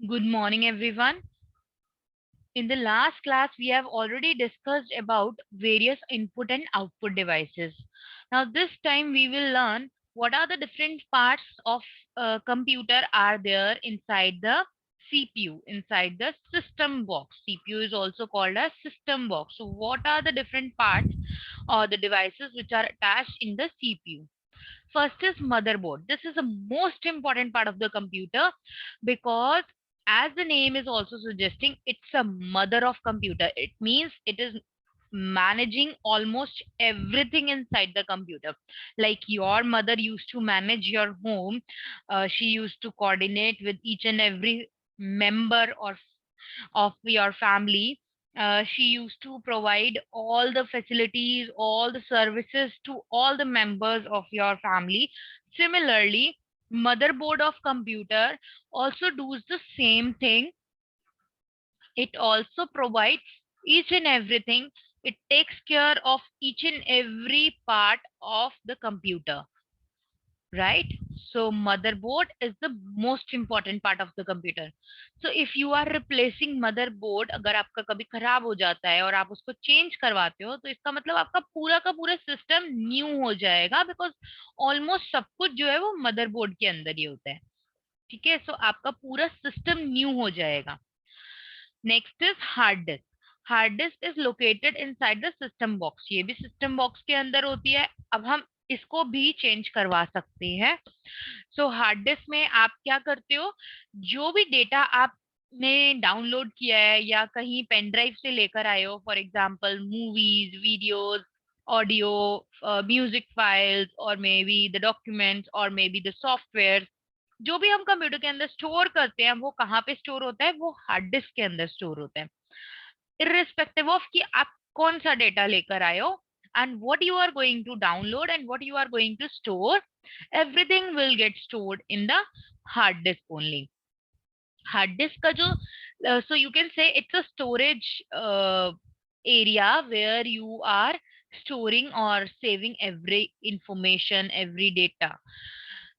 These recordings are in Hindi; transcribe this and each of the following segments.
Good morning, everyone. In the last class, we have already discussed about various input and output devices. Now, this time we will learn what are the different parts of a computer are there inside the CPU, inside the system box. CPU is also called as system box. So, what are the different parts or the devices which are attached in the CPU? First is motherboard. This is the most important part of the computer because as the name is also suggesting, it's a mother of computer. It means it is managing almost everything inside the computer. Like your mother used to manage your home, she used to coordinate with each and every member or of your family. She used to provide all the facilities, all the services to all the members of your family. Similarly, motherboard of computer also does the same thing. It also provides each and everything. It takes care of each and every part of the computer, right? So motherboard is the most important part of the computer. So if you are replacing motherboard, अगर आपका कभी खराब हो जाता है और आप उसको चेंज करवाते हो तो इसका मतलब आपका पूरा का पूरा सिस्टम न्यू हो जाएगा, बिकॉज ऑलमोस्ट सब कुछ जो है वो मदरबोर्ड के अंदर ही होता है. ठीक है, सो आपका पूरा सिस्टम न्यू हो जाएगा. Next is hard disc. Hard disk is located inside the system box. ये भी सिस्टम बॉक्स के अंदर होती है. अब हम इसको भी चेंज करवा सकते हैं. सो हार्ड डिस्क में आप क्या करते हो, जो भी डेटा आपने डाउनलोड किया है या कहीं पेन ड्राइव से लेकर आए हो, for example movies, videos, audio, music files, और मे बी द डॉक्यूमेंट्स, और मे बी द सॉफ्टवेयर, जो भी हम कंप्यूटर के अंदर स्टोर करते हैं वो कहाँ पे स्टोर होता है, वो हार्ड डिस्क के अंदर स्टोर होता है. irrespective of कि आप कौन सा डेटा लेकर आए हो and what you are going to download and what you are going to store, everything will get stored in the hard disk only. Hard disk का जो so you can say it's a storage area where you are storing or saving every information, every data.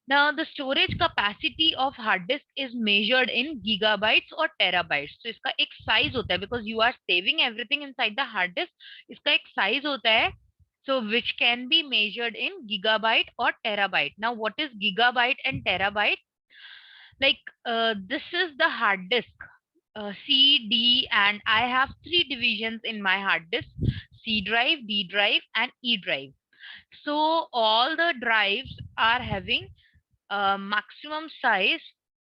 Now, the storage capacity of hard disk is measured in gigabytes or terabytes. So, इसका एक size होता है because you are saving everything inside the hard disk. इसका एक size होता है, so which can be measured in gigabyte or terabyte. Now, what is gigabyte and terabyte? Like this is the hard disk, C, D, and I have three divisions in my hard disk: C drive, D drive, and E drive. So all the drives are having maximum size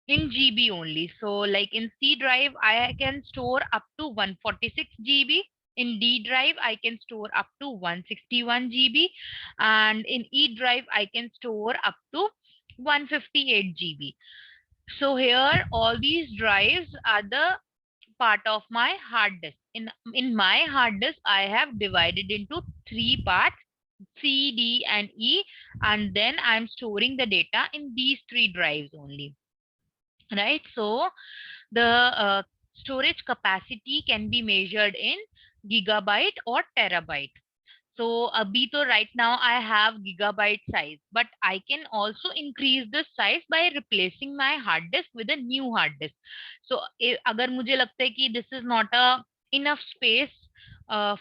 in GB only. So like in C drive, I can store up to 146 GB. In D drive, I can store up to 161 GB. And in E drive, I can store up to 158 GB. So here, all these drives are the part of my hard disk. In my hard disk, I have divided into three parts: C, D, and E, and then I'm storing the data in these three drives only, right? So the storage capacity can be measured in gigabyte or terabyte. So abhi to right now I have gigabyte size, but I can also increase the size by replacing my hard disk with a new hard disk. So अगर मुझे लगता है कि this is not a enough space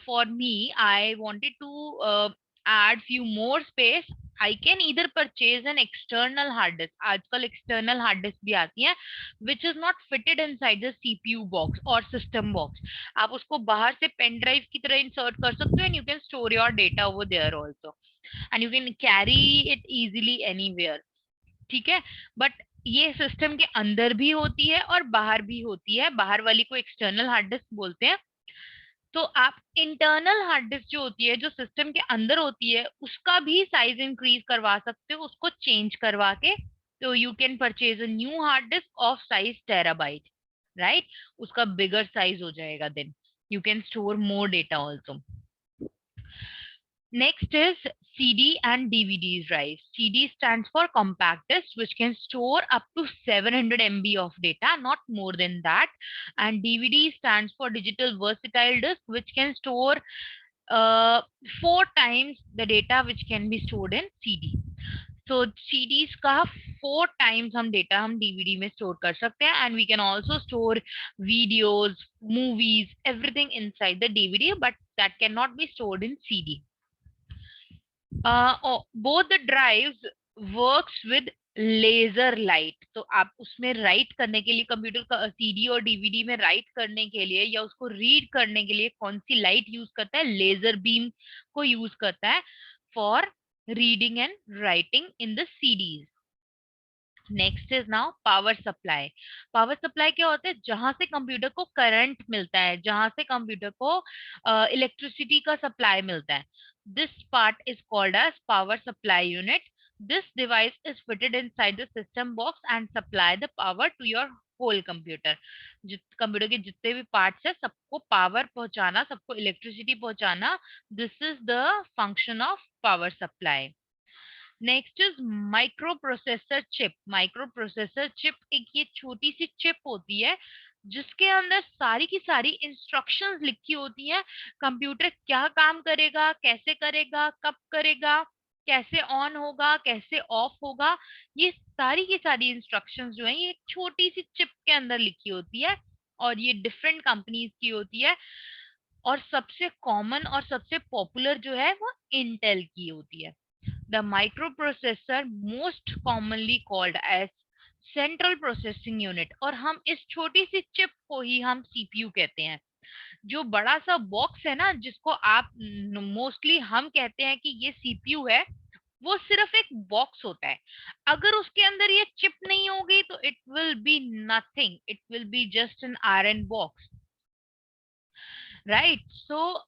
for me, I wanted to add few more space. I can either purchase an external hard disk. आजकल external hard disk भी आती हैं, which is not fitted inside the CPU box or system box. आप उसको बाहर से पेन ड्राइव की तरह इंसर्ट कर सकते हो, and you can store your data over there also, and you can carry it easily anywhere. ठीक है, बट ये सिस्टम के अंदर भी होती है और बाहर भी होती है. बाहर वाली को एक्सटर्नल हार्ड डिस्क बोलते हैं. तो आप इंटरनल हार्ड डिस्क जो होती है, जो सिस्टम के अंदर होती है, उसका भी साइज इंक्रीज करवा सकते हो, उसको चेंज करवा के. तो you can purchase a new hard disk of size terabyte, right? उसका बिगर साइज हो जाएगा, then you can store more data also. Next is CD and DVD drives. CD stands for compact disk, which can store up to 700 MB of data, not more than that. And DVD stands for digital versatile disk, which can store uh, 4 times the data which can be stored in CD. तो सीडीज का 4 टाइम्स हम डेटा हम डीवीडी में स्टोर कर सकते हैं, and we can also store videos, movies, everything inside the DVD, but that can not be stored in CD. Both the drives works with laser light. तो आप उसमें राइट करने के लिए, कंप्यूटर का सीडी और डीवीडी में राइट करने के लिए या उसको रीड करने के लिए कौन सी लाइट यूज करता है? लेजर बीम को यूज करता है for reading and writing in the CDs. Next is now power supply. Power supply क्या होता है? जहां से कंप्यूटर को करंट मिलता है, जहां से कंप्यूटर को इलेक्ट्रिसिटी का सप्लाई मिलता है. This part is called as power supply unit. This device is fitted inside the system box and supply the power to your whole computer. Computer के जितने भी पार्ट्स है सबको पावर पहुंचाना, सबको इलेक्ट्रिसिटी पहुंचाना, this is the function of power supply. Next is micro processor chip. Micro processor chip एक ये छोटी सी चिप होती है जिसके अंदर सारी की सारी इंस्ट्रक्शंस लिखी होती है. कंप्यूटर क्या काम करेगा, कैसे करेगा, कब करेगा, कैसे ऑन होगा, कैसे ऑफ होगा, ये सारी की सारी इंस्ट्रक्शंस जो है ये एक छोटी सी चिप के अंदर लिखी होती है. और ये डिफरेंट कंपनीज की होती है. और सबसे कॉमन और सबसे पॉपुलर जो है वो इंटेल की होती है. The microprocessor most commonly called as central processing unit. और हम इस छोटी सी चिप को ही हम सीपीयू कहते हैं. जो बड़ा सा बॉक्स है ना, जिसको आप मोस्टली हम कहते हैं कि ये सीपीयू है, वो सिर्फ एक बॉक्स होता है. अगर उसके अंदर ये चिप नहीं होगी तो it will be nothing, it will be just an iron box, right? So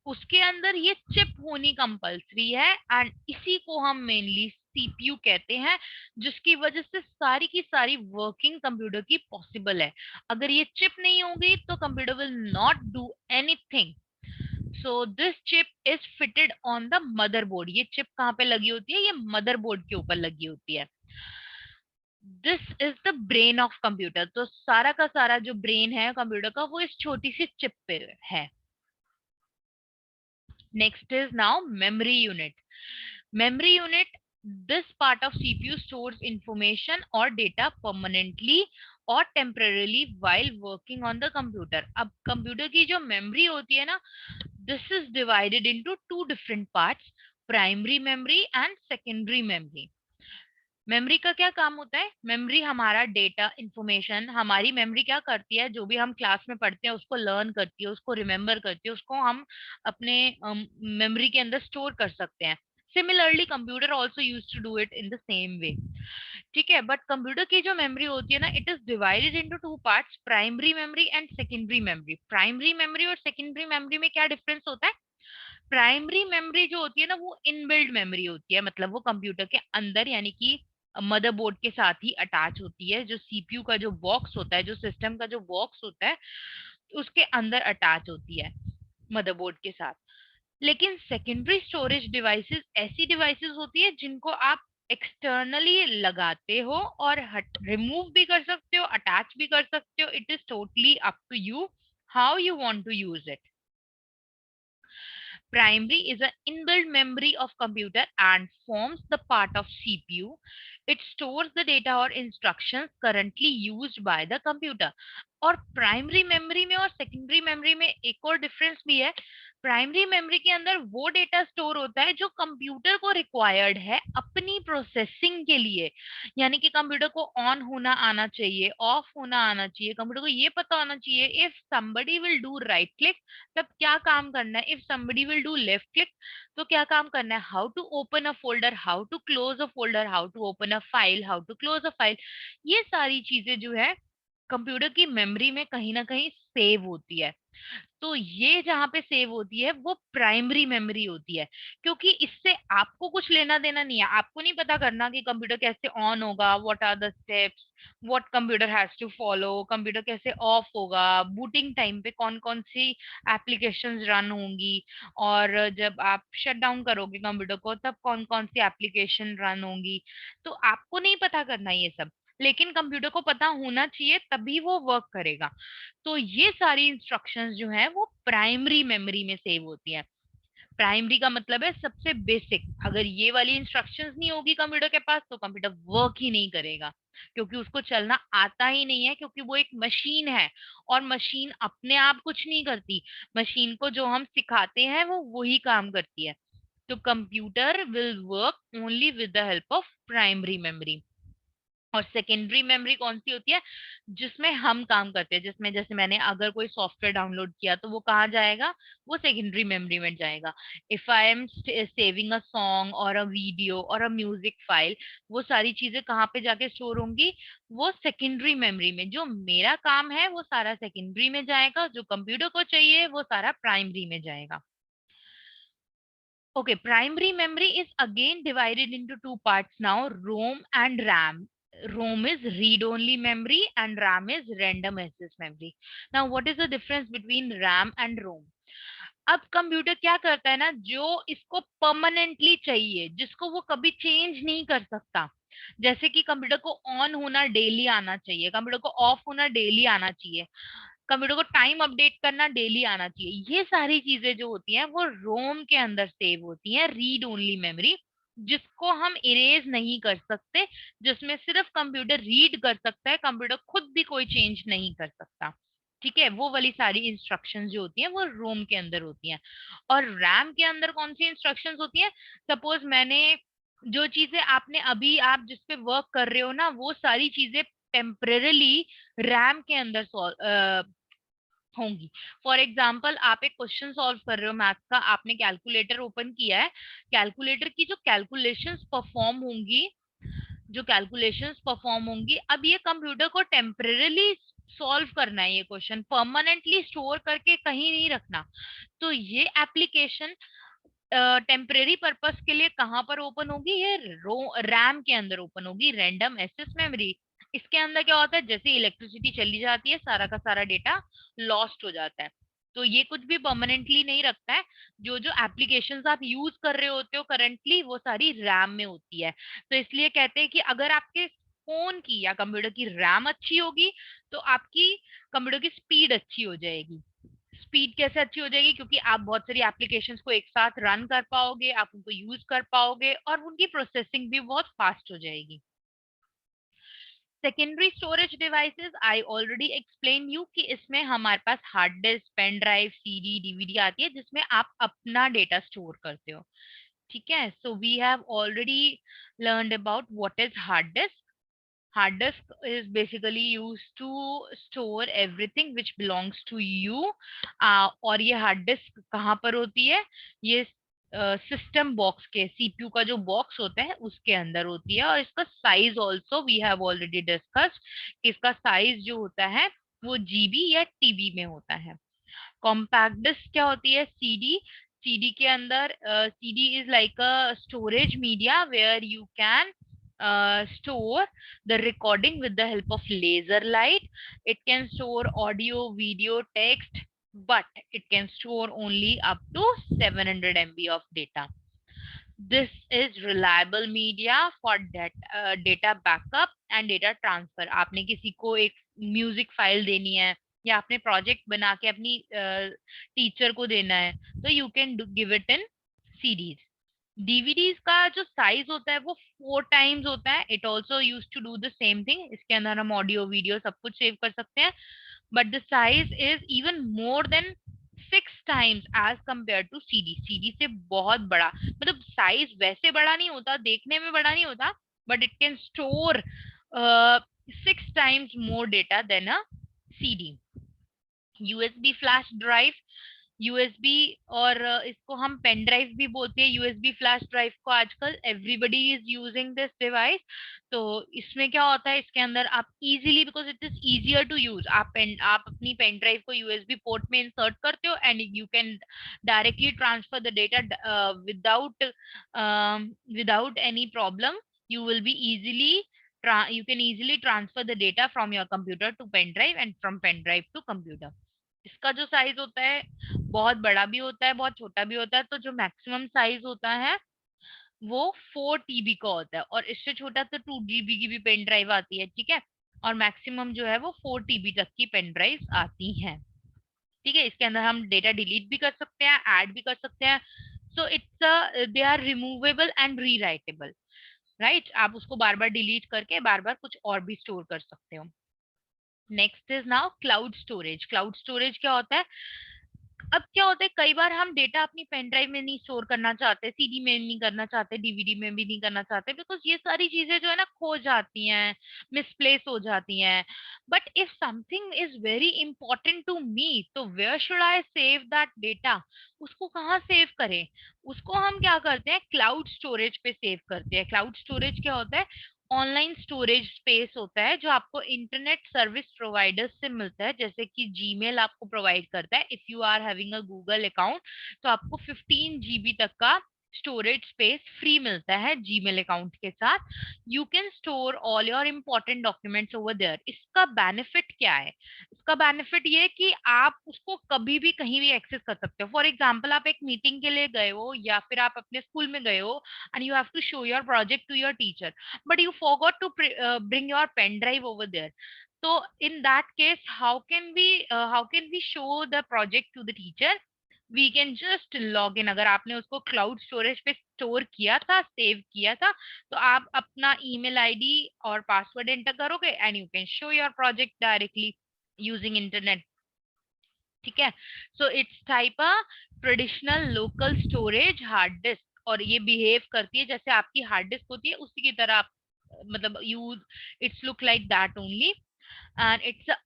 उसके अंदर ये चिप होनी कंपलसरी है, एंड इसी को हम मेनली सीपीयू कहते हैं, जिसकी वजह से सारी की सारी वर्किंग कंप्यूटर की पॉसिबल है. अगर ये चिप नहीं होगी तो computer will not do anything. So this chip is fitted on the motherboard. ये चिप कहाँ पे लगी होती है? ये मदरबोर्ड के ऊपर लगी होती है. This is the brain of computer. तो सारा का सारा जो ब्रेन है कंप्यूटर का वो इस छोटी सी चिप पे है. Next is now memory unit. Memory unit, this part of CPU stores information or data permanently or temporarily while working on the computer. अब कंप्यूटर की जो मेमोरी होती है ना, this is divided into two different parts, primary memory and secondary memory. Memory का क्या काम होता है? मेमोरी हमारा डेटा इंफॉर्मेशन, हमारी मेमोरी क्या करती है? जो भी हम क्लास में पढ़ते हैं उसको लर्न करती है, उसको रिमेम्बर करती है, उसको हम अपने मेमोरी के अंदर स्टोर कर सकते हैं. Similarly computer also use to do it in the same way. ठीक है, बट कंप्यूटर की जो मेमोरी होती है ना, it is divided into two parts, primary memory and secondary memory. Primary memory और सेकेंडरी मेमोरी में क्या डिफरेंस होता है? प्राइमरी मेमोरी जो होती है ना वो इनबिल्ट मेमोरी होती है, मतलब वो कंप्यूटर के अंदर यानी कि मदरबोर्ड के साथ ही अटैच होती है. जो सीपीयू का जो बॉक्स होता है, जो सिस्टम का जो बॉक्स होता है, उसके अंदर अटैच होती है मदरबोर्ड के साथ. लेकिन सेकेंडरी स्टोरेज डिवाइसेस ऐसी डिवाइसेस होती है जिनको आप एक्सटर्नली लगाते हो और हट रिमूव भी कर सकते हो, अटैच भी कर सकते हो. It is totally up to you how you want to use it. Primary is an inbuilt memory of computer and forms the part of CPU. It stores the data or instructions currently used by the computer. और प्राइमरी मेमोरी में और सेकेंडरी मेमोरी में एक और डिफरेंस भी है. प्राइमरी मेमोरी के अंदर वो डेटा स्टोर होता है जो कंप्यूटर को रिक्वायर्ड है अपनी प्रोसेसिंग के लिए. यानी कि कंप्यूटर को ऑन होना आना चाहिए, ऑफ होना आना चाहिए, कंप्यूटर को ये पता होना चाहिए if somebody will do right click तब क्या काम करना है, if somebody will do left click तो क्या काम करना है, how to open a folder, how to close a folder, how to open a file, how to close a file. ये सारी चीजें जो है कंप्यूटर की मेमोरी में कहीं ना कहीं सेव होती है. तो ये जहां पे सेव होती है वो प्राइमरी मेमोरी होती है, क्योंकि इससे आपको कुछ लेना देना नहीं है. आपको नहीं पता करना कि कंप्यूटर कैसे ऑन होगा, what are the steps, what computer has to follow, computer कैसे ऑफ होगा, बूटिंग टाइम पे कौन कौन सी एप्लीकेशंस रन होंगी, और जब आप शट डाउन करोगे कंप्यूटर को तब कौन कौन सी एप्लीकेशन रन होंगी. तो आपको नहीं पता करना ये सब, लेकिन कंप्यूटर को पता होना चाहिए तभी वो वर्क करेगा. तो ये सारी इंस्ट्रक्शंस जो है वो प्राइमरी मेमोरी में सेव होती है. प्राइमरी का मतलब है सबसे बेसिक। अगर ये वाली इंस्ट्रक्शंस नहीं होगी कंप्यूटर के पास तो कंप्यूटर वर्क ही नहीं करेगा, क्योंकि उसको चलना आता ही नहीं है, क्योंकि वो एक मशीन है और मशीन अपने आप कुछ नहीं करती। मशीन को जो हम सिखाते हैं वो वही काम करती है। तो computer will work only with the help of primary memory. और सेकेंडरी मेमोरी कौन सी होती है? जिसमें हम काम करते हैं, जिसमें जैसे मैंने अगर कोई सॉफ्टवेयर डाउनलोड किया तो वो कहाँ जाएगा? वो सेकेंडरी मेमोरी में जाएगा। If I am saving a song और अ वीडियो और अ म्यूजिक फाइल, वो सारी चीजें कहाँ पे जाके स्टोर होंगी? वो सेकेंडरी मेमोरी में। जो मेरा काम है वो सारा सेकेंडरी में जाएगा, जो कंप्यूटर को चाहिए वो सारा प्राइमरी में जाएगा। Okay, primary memory is again divided into two parts now, ROM and RAM. ROM is read-only memory and RAM is random access memory. Now, what is the difference between RAM and ROM? अब कंप्यूटर क्या करता है ना, जो इसको परमानेंटली चाहिए, जिसको वो कभी चेंज नहीं कर सकता, जैसे कि कंप्यूटर को ऑन होना डेली आना चाहिए, कंप्यूटर को ऑफ होना डेली आना चाहिए, कंप्यूटर को टाइम अपडेट करना डेली आना चाहिए, ये सारी चीजें जो होती हैं वो रोम के अंदर सेव होती हैं, रीड ओनली मेमोरी, जिसको हम इरेज नहीं कर सकते, जिसमें सिर्फ कंप्यूटर रीड कर सकता है, कंप्यूटर खुद भी कोई चेंज नहीं कर सकता। ठीक है, वो वाली सारी इंस्ट्रक्शंस जो होती हैं वो रोम के अंदर होती हैं। और रैम के अंदर कौन सी इंस्ट्रक्शंस होती हैं? सपोज मैंने जो चीजें आपने अभी आप जिस पे वर्क कर रहे हो ना, वो सारी चीजें टेम्परेली रैम के अंदर होंगी। फॉर एग्जाम्पल, आप एक क्वेश्चन सॉल्व कर रहे हो मैथ का, आपने कैलकुलेटर ओपन किया है, कैलकुलेटर की जो कैलकुलेशंस परफॉर्म होंगी, अब ये कंप्यूटर को टेम्परेली सॉल्व करना है, ये क्वेश्चन परमानेंटली स्टोर करके कहीं नहीं रखना। तो ये एप्लीकेशन टेम्परेरी पर्पस के लिए कहाँ पर ओपन होगी? ये रैम के अंदर ओपन होगी, रैंडम एक्सेस मेमोरी। इसके अंदर क्या होता है, जैसे इलेक्ट्रिसिटी चली जाती है सारा का सारा डेटा लॉस्ट हो जाता है। तो ये कुछ भी परमानेंटली नहीं रखता है। जो जो एप्लीकेशंस आप यूज कर रहे होते हो करंटली, वो सारी रैम में होती है। तो इसलिए कहते हैं कि अगर आपके फोन की या कंप्यूटर की रैम अच्छी होगी तो आपकी कंप्यूटर की स्पीड अच्छी हो जाएगी। स्पीड कैसे अच्छी हो जाएगी? क्योंकि आप बहुत सारी एप्लीकेशंस को एक साथ रन कर पाओगे, आप उनको यूज कर पाओगे और उनकी प्रोसेसिंग भी बहुत फास्ट हो जाएगी। Secondary storage devices I already explain you कि इसमें हमारे पास hard disk, pen drive, CD, DVD आती है, जिसमें आप अपना डेटा स्टोर करते हो। ठीक है, so we have already learned about what is hard disk. Hard disk is basically used to store everything which belongs to you. और ये हार्ड डिस्क कहाँ पर होती है? ये सिस्टम बॉक्स के, सीपीयू का जो बॉक्स होता है उसके अंदर होती है। और इसका size also we have already discussed, इसका साइज जो होता है वो जीबी या टीबी में होता है। कॉम्पैक्ट डिस्क क्या होती है? सीडी। सीडी के अंदर CD is like a storage media where you can store the recording with the help of laser light. It can store audio, video, text, but it can store only up to 700 MB of data. This is reliable media for data backup and data transfer. आपने किसी को एक म्यूजिक फाइल देनी है या आपने प्रोजेक्ट बना के अपनी टीचर को देना है, तो you can give it in series. DVDs का जो साइज होता है वो 4 टाइम्स होता है। It also use to do the same thing, इसके अंदर हम ऑडियो वीडियो सब कुछ सेव कर सकते हैं, but the size is even more than 6 times as compare to CD. CD से बहुत बड़ा, मतलब साइज वैसे बड़ा नहीं होता, देखने में बड़ा नहीं होता, but it can store 6 times more data than a CD. USB flash drive, USB, और इसको हम पेन ड्राइव भी बोलते हैं। यूएसबी फ्लैश ड्राइव को आजकल everybody is using this device. तो इसमें क्या होता है, इसके अंदर आप easily, because it is easier to use, आप अपनी पेन ड्राइव को यूएसबी पोर्ट में इंसर्ट करते हो and you can directly transfer the data without without any problem. You will be easily you can easily transfer the data from your computer to pen drive and from pen drive to computer. इसका जो साइज होता है बहुत बड़ा भी होता है, बहुत छोटा भी होता है। तो जो मैक्सिमम साइज होता है वो 4 TB का होता है, और इससे छोटा तो 2 GB की भी पेन ड्राइव आती है। ठीक है, और मैक्सिमम जो है वो 4 TB तक की पेन ड्राइव आती हैं। ठीक है, इसके अंदर हम डेटा डिलीट भी कर सकते हैं, ऐड भी कर सकते हैं, So they are removable and rewritable, right? आप उसको बार बार डिलीट करके बार बार कुछ और भी स्टोर कर सकते हो. Next is now cloud storage. Cloud storage क्या होता है? अब क्या होता है, कई बार हम डेटा अपनी पेन ड्राइव में नहीं स्टोर करना चाहते, सीडी में नहीं करना चाहते, डीवीडी में भी नहीं करना चाहते, बिकॉज ये सारी चीजें जो है ना खो जाती हैं, मिसप्लेस हो जाती हैं. But if something is very important to me, तो where should I save that data? उसको कहाँ सेव करें? उसको हम क्या करते हैं, क्लाउड स्टोरेज पे सेव करते हैं. क्लाउड स्टोरेज क्या होता है? ऑनलाइन स्टोरेज स्पेस होता है जो आपको इंटरनेट सर्विस प्रोवाइडर से मिलता है, जैसे कि जीमेल आपको प्रोवाइड करता है. If you are having a Google account, तो आपको 15 GB तक का स्टोरेज स्पेस फ्री मिलता है जीमेल अकाउंट के साथ. You can store all your important documents over there. इसका बेनिफिट क्या है? इसका बेनिफिट ये है कि आप उसको कभी भी कहीं भी एक्सेस कर सकते हो. फॉर एग्जाम्पल, आप एक मीटिंग के लिए गए हो या फिर आप अपने स्कूल में गए हो and you have to show your project to your teacher, but you forgot to bring your pen drive over there. So in that case, how can we show the project to the teacher? We can just log in. अगर आपने उसको क्लाउड स्टोरेज पे स्टोर किया था, सेव किया था, तो आप अपना ईमेल आईडी और पासवर्ड एंटर करोगे and you can show your project directly using internet. ठीक है? So it's type a traditional local storage hard disk, और ये बिहेव करती है जैसे आपकी हार्ड डिस्क होती है उसी की तरह. आप मतलब use it's look like that only, and it's a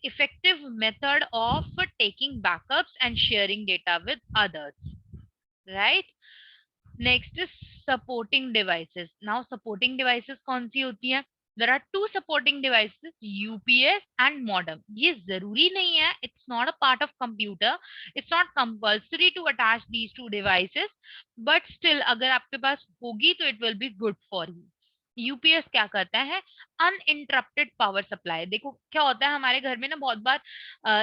effective method of taking backups and sharing data with others, right? Next is supporting devices. Now supporting devices कौन सी होती हैं? There are two supporting devices, UPS and modem. ये जरूरी नहीं है, it's not a part of computer, it's not compulsory to attach these two devices, but still अगर आपके पास होगी तो it will be good for you. UPS क्या करता है? Uninterrupted power supply. देखो क्या होता है, हमारे घर में ना बहुत बार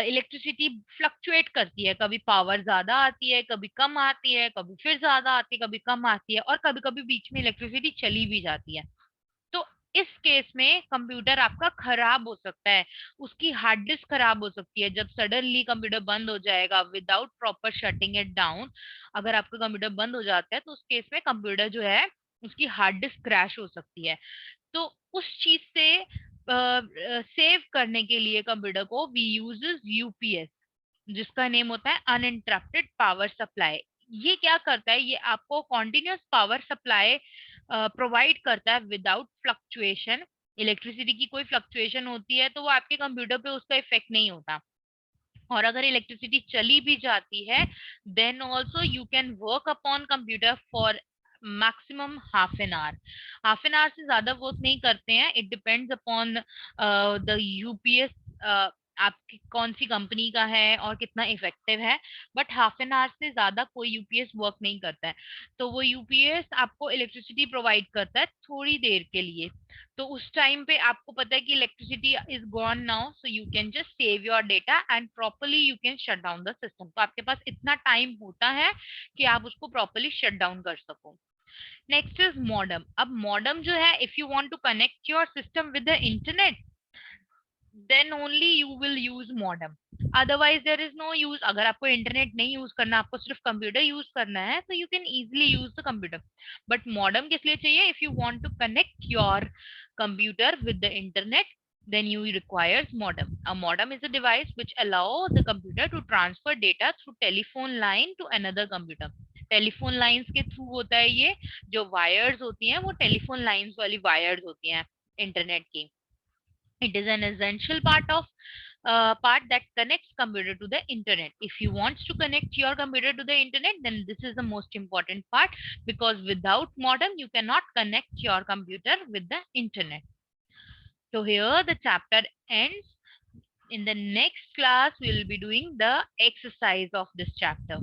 इलेक्ट्रिसिटी फ्लक्चुएट करती है. कभी पावर ज्यादा आती है, कभी कम आती है, कभी फिर ज्यादा आती है, कभी कम आती है, और कभी कभी बीच में इलेक्ट्रिसिटी चली भी जाती है. तो इस केस में कंप्यूटर आपका खराब हो सकता है, उसकी हार्ड डिस्क खराब हो सकती है. जब सडनली कंप्यूटर बंद हो जाएगा without proper shutting it down, अगर आपका कंप्यूटर बंद हो जाता है तो उस केस में कंप्यूटर जो है उसकी हार्ड डिस्क क्रैश हो सकती है. तो उस चीज से सेव करने के लिए कंप्यूटर को वी यूजेस यूपीएस, जिसका नेम होता है अनइंटरप्टेड पावर सप्लाई. ये क्या करता है? ये आपको कॉन्टिन्यूस पावर सप्लाई प्रोवाइड करता है विदाउट फ्लक्चुएशन. इलेक्ट्रिसिटी की कोई फ्लक्चुएशन होती है तो वो आपके कंप्यूटर पे उसका इफेक्ट नहीं होता, और अगर इलेक्ट्रिसिटी चली भी जाती है then also you can work upon computer for maximum half an hour. Half an hour से ज्यादा वर्क नहीं करते हैं. It depends upon the UPS, आपकी कौन सी कंपनी का है और कितना इफेक्टिव है. बट हाफ एन आवर से ज्यादा कोई यूपीएस वर्क नहीं करता है. तो वो यूपीएस आपको इलेक्ट्रिसिटी प्रोवाइड करता है थोड़ी देर के लिए. तो उस टाइम पे आपको पता है कि electricity is gone now, so you can just save your data and properly you can shut down the system. तो आपके पास इतना टाइम होता है कि आप उसको प्रॉपरली शट डाउन कर सको. Next is modem. अब मॉडम जो है, if you want to connect your system with the internet then only you will use modem, otherwise there is no use. अगर आपको इंटरनेट नहीं यूज करना, आपको सिर्फ कंप्यूटर यूज करना है, तो you can easily use the computer. but modem किस लिए चाहिए? if you want to connect your computer with the internet, then you requires modem. A modem is a device which allow the computer to transfer data through telephone line to another computer. Telephone lines के थ्रू होता है ये. जो वायर्स होती हैं वो टेलीफोन लाइंस वाली वायर्स होती हैं इंटरनेट की. it is an essential part that connects computer to the internet. If you want to connect your computer to the internet, then this is the most important part, because without modem you cannot connect your computer with the internet. So here the chapter ends. In the next class we will be doing the exercise of this chapter.